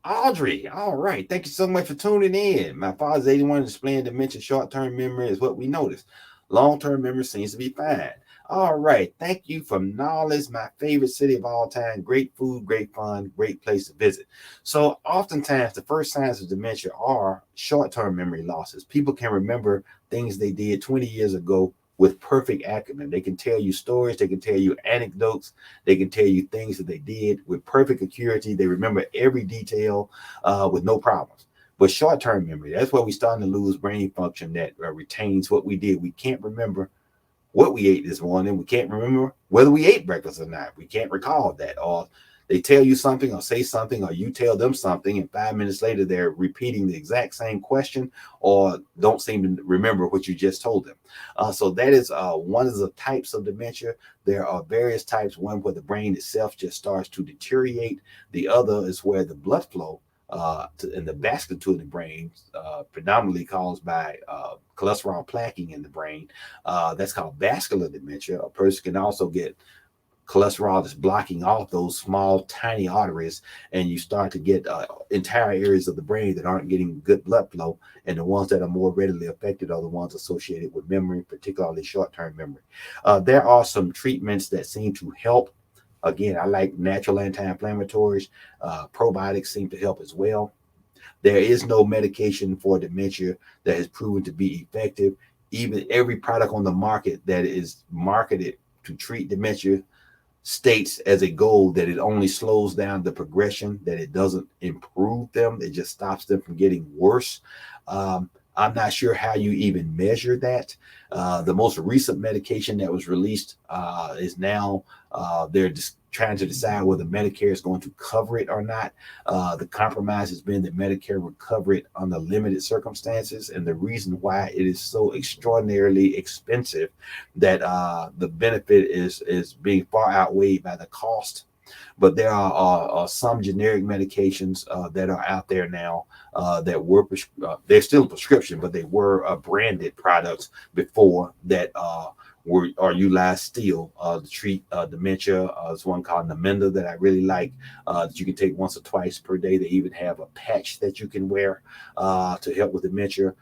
Audrey, all right. Thank you so much for tuning in. My father's 81 displaying dementia. Short-term memory is what we notice. Long-term memory seems to be fine. All right. Thank you for knowledge. My favorite city of all time. Great food, great fun, great place to visit. So oftentimes the first signs of dementia are short-term memory losses. People can remember things they did 20 years ago with perfect acumen. They can tell you stories, they can tell you anecdotes, they can tell you things that they did with perfect acuity. They remember every detail with no problems. But short-term memory, that's where we starting to lose brain function that retains what we did. We can't remember what we ate this morning. We can't remember whether we ate breakfast or not. We can't recall that. Or they tell you something or say something, or you tell them something, and 5 minutes later they're repeating the exact same question or don't seem to remember what you just told them. So that is one of the types of dementia. There are various types. One where the brain itself just starts to deteriorate. The other is where the blood flow in the vasculature in the brain, predominantly caused by cholesterol plaquing in the brain. That's called vascular dementia. A person can also get cholesterol that's blocking off those small, tiny arteries, and you start to get entire areas of the brain that aren't getting good blood flow. And the ones that are more readily affected are the ones associated with memory, particularly short-term memory. There are some treatments that seem to help. Again, I like natural anti-inflammatories. Probiotics seem to help as well. There is no medication for dementia that has proven to be effective. Even every product on the market that is marketed to treat dementia states as a goal that it only slows down the progression, that it doesn't improve them. It just stops them from getting worse. I'm not sure how you even measure that. The most recent medication that was released is now they're just trying to decide whether Medicare is going to cover it or not. The compromise has been that Medicare will cover it under limited circumstances, and the reason why it is so extraordinarily expensive that the benefit is being far outweighed by the cost. But there are some generic medications that are out there now that were they're still a prescription, but they were branded products before that are utilized still to treat dementia. There's one called Namenda that I really like that you can take once or twice per day. They even have a patch that you can wear to help with dementia.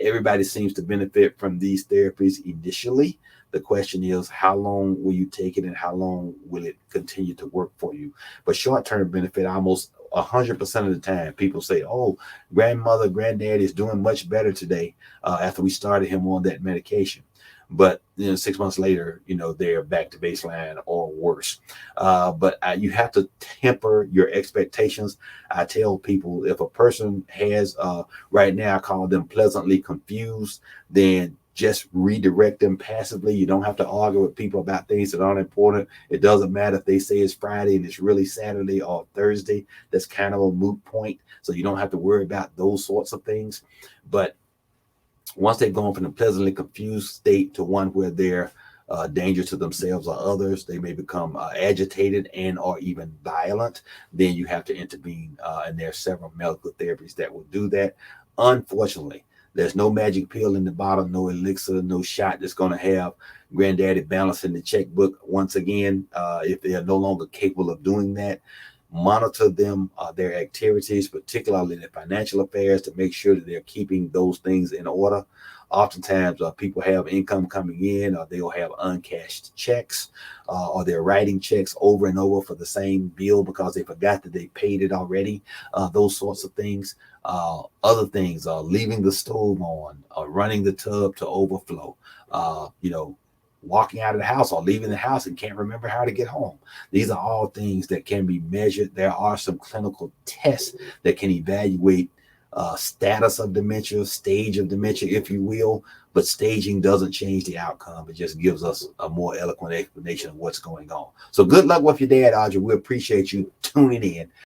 Everybody seems to benefit from these therapies initially. The question is, how long will you take it and how long will it continue to work for you? But short-term benefit, almost 100% of the time, people say, oh, grandmother, granddad is doing much better today after we started him on that medication. But 6 months later, they're back to baseline or worse. But you have to temper your expectations. I tell people if a person has, right now, I call them pleasantly confused, then just redirect them passively. You don't have to argue with people about things that aren't important. It doesn't matter if they say it's Friday and it's really Saturday or Thursday. That's kind of a moot point. So you don't have to worry about those sorts of things. But once they've gone from the pleasantly confused state to one where they're danger to themselves or others, they may become agitated and or even violent, then you have to intervene. And there are several medical therapies that will do that. Unfortunately, there's no magic pill in the bottle, no elixir, no shot that's going to have granddaddy balancing the checkbook once again. If they are no longer capable of doing that, monitor them, their activities, particularly their financial affairs, to make sure that they're keeping those things in order. Oftentimes, people have income coming in, or they'll have uncashed checks, or they're writing checks over and over for the same bill because they forgot that they paid it already. Those sorts of things. Other things are leaving the stove on, running the tub to overflow, walking out of the house or leaving the house and can't remember how to get home. These are all things that can be measured. There are some clinical tests that can evaluate status of dementia, stage of dementia, if you will, but staging doesn't change the outcome. It just gives us a more eloquent explanation of what's going on. So good luck with your dad, Audrey. We appreciate you tuning in.